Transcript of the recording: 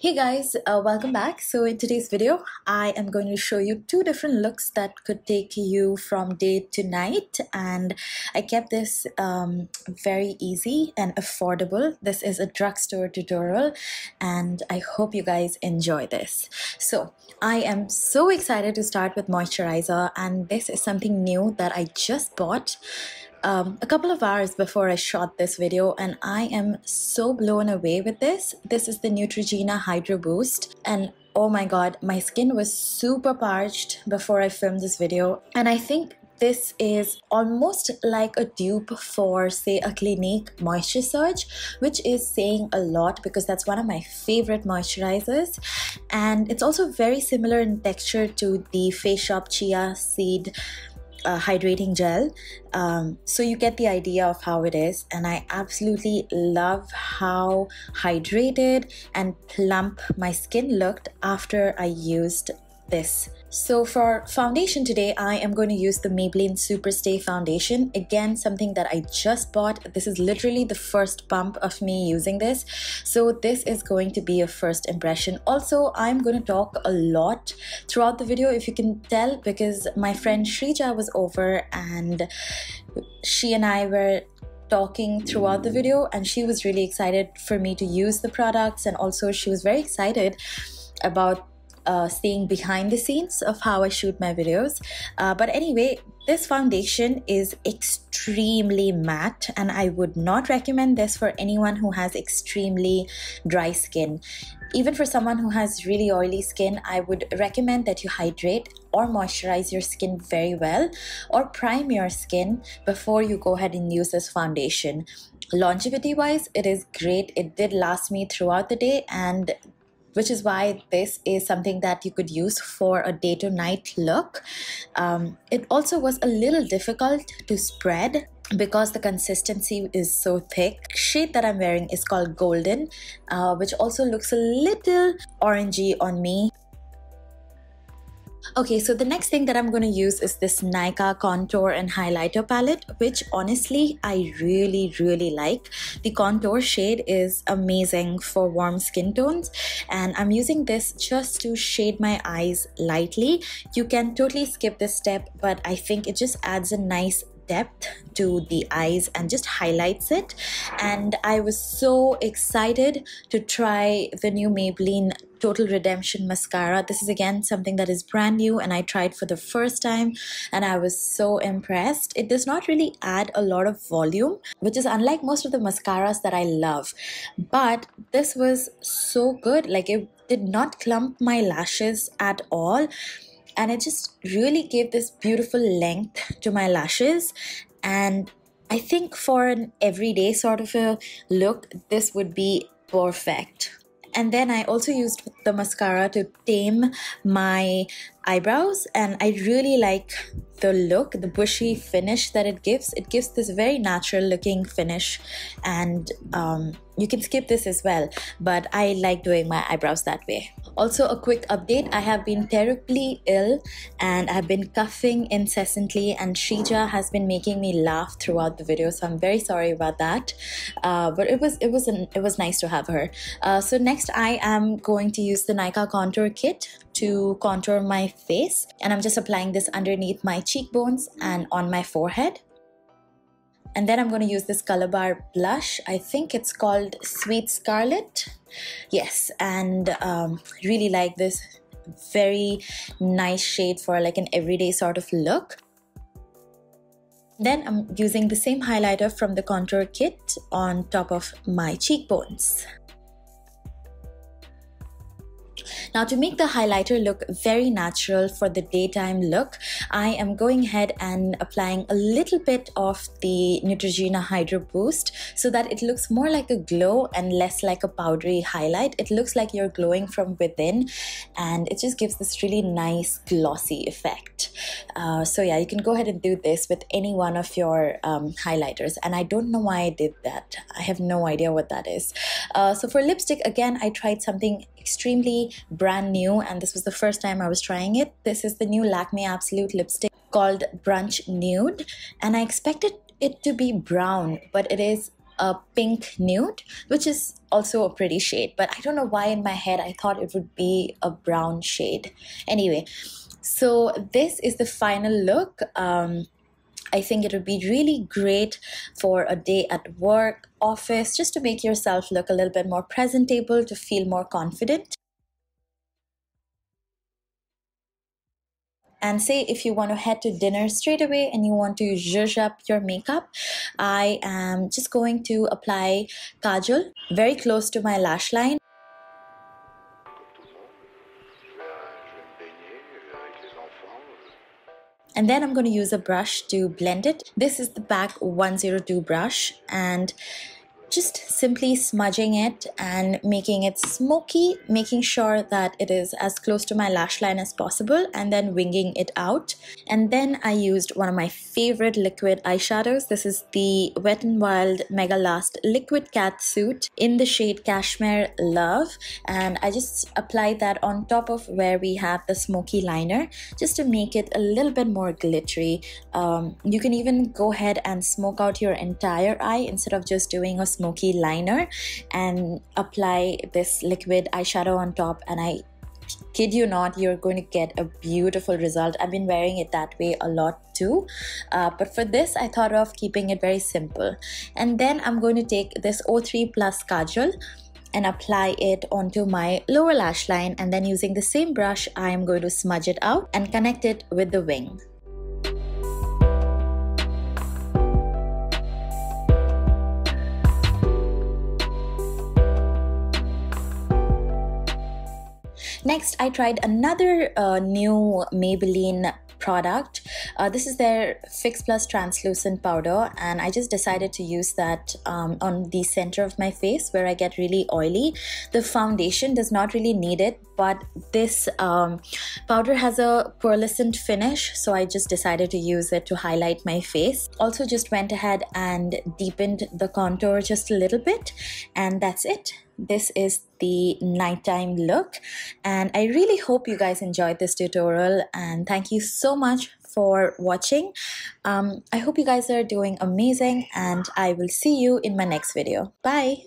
Hey guys, welcome back. So in today's video, I am going to show you two different looks that could take you from day to night, and I kept this very easy and affordable. This is a drugstore tutorial and I hope you guys enjoy this. So I am so excited to start with moisturizer, and this is something new that I just bought a couple of hours before I shot this video, and I am so blown away with this. This is the Neutrogena Hydro Boost, and oh my god, my skin was super parched before I filmed this video, and I think this is almost like a dupe for, say, a Clinique Moisture Surge, which is saying a lot because that's one of my favorite moisturizers, and it's also very similar in texture to the Face Shop Chia Seed hydrating gel, so you get the idea of how it is, and I absolutely love how hydrated and plump my skin looked after I used this. So for foundation today, I am going to use the Maybelline Superstay foundation. Again, something that I just bought. This is literally the first pump of me using this, so this is going to be a first impression. Also, I'm going to talk a lot throughout the video, if you can tell, because my friend Shrija was over and she and I were talking throughout the video, and she was really excited for me to use the products, and also she was very excited about staying behind the scenes of how I shoot my videos. But anyway, this foundation is extremely matte, and I would not recommend this for anyone who has extremely dry skin. Even for someone who has really oily skin, I would recommend that you hydrate or moisturize your skin very well, or prime your skin before you go ahead and use this foundation. Longevity wise, it is great. It did last me throughout the day, and which is why this is something that you could use for a day to night look. It also was a little difficult to spread because the consistency is so thick. Shade that I'm wearing is called Golden, which also looks a little orangey on me. Okay, so the next thing that I'm going to use is this Nikon contour and highlighter palette, which honestly I really like. The contour shade is amazing for warm skin tones, and I'm using this just to shade my eyes lightly. You can totally skip this step, but I think it just adds a nice depth to the eyes and just highlights it. And I was so excited to try the new Maybelline Total Redemption mascara. This is again something that is brand new and I tried for the first time, and I was so impressed. It does not really add a lot of volume, which is unlike most of the mascaras that I love, but this was so good. Like, it did not clump my lashes at all, and it just really gave this beautiful length to my lashes. And I think for an everyday sort of a look, this would be perfect. And then I also used the mascara to tame my eyebrows, and I really like the look, the bushy finish that it gives. It gives this very natural looking finish, and you can skip this as well, but I like doing my eyebrows that way. Also, a quick update, I have been terribly ill and I've been coughing incessantly, and Shrija has been making me laugh throughout the video, so I'm very sorry about that, but it was nice to have her. So next I am going to use the Nikon contour kit to contour my face, and I'm just applying this underneath my cheekbones and on my forehead. And then I'm going to use this Color Bar blush. I think it's called Sweet Scarlet. Yes, and really like this very nice shade for like an everyday sort of look. Then I'm using the same highlighter from the contour kit on top of my cheekbones. Now, to make the highlighter look very natural for the daytime look, I am going ahead and applying a little bit of the Neutrogena Hydro Boost so that it looks more like a glow and less like a powdery highlight. It looks like you're glowing from within, and it just gives this really nice glossy effect. So yeah, you can go ahead and do this with any one of your highlighters, and I don't know why I did that. I have no idea what that is. So for lipstick, again, I tried something extremely brand new, and this was the first time I was trying it. This is the new Lakme Absolute lipstick called Brunch Nude, and I expected it to be brown, but it is a pink nude, which is also a pretty shade, but I don't know why in my head I thought it would be a brown shade. Anyway, so this is the final look. I think it would be really great for a day at work, office, just to make yourself look a little bit more presentable, to feel more confident. And say if you want to head to dinner straight away and you want to zhuzh up your makeup, I am just going to apply kajal very close to my lash line. And then I'm going to use a brush to blend it. This is the BAC 102 brush, and just simply smudging it and making it smoky, making sure that it is as close to my lash line as possible, and then winging it out. And then I used one of my favorite liquid eyeshadows. This is the Wet n Wild Mega Last Liquid Cat Suit in the shade Cashmere Love, and I just applied that on top of where we have the smoky liner, just to make it a little bit more glittery. You can even go ahead and smoke out your entire eye instead of just doing a smoky liner, and apply this liquid eyeshadow on top, and I kid you not, you're going to get a beautiful result. I've been wearing it that way a lot too, but for this I thought of keeping it very simple. And then I'm going to take this O3 Plus Kajal and apply it onto my lower lash line, and then using the same brush I am going to smudge it out and connect it with the wing. Next, I tried another new Maybelline product. This is their Fix Plus Translucent Powder, and I just decided to use that on the center of my face where I get really oily. The foundation does not really need it, but this powder has a pearlescent finish, so I just decided to use it to highlight my face. Also just went ahead and deepened the contour just a little bit, and that's it. This is the nighttime look, and I really hope you guys enjoyed this tutorial, and thank you so much for watching. I hope you guys are doing amazing, and I will see you in my next video. Bye.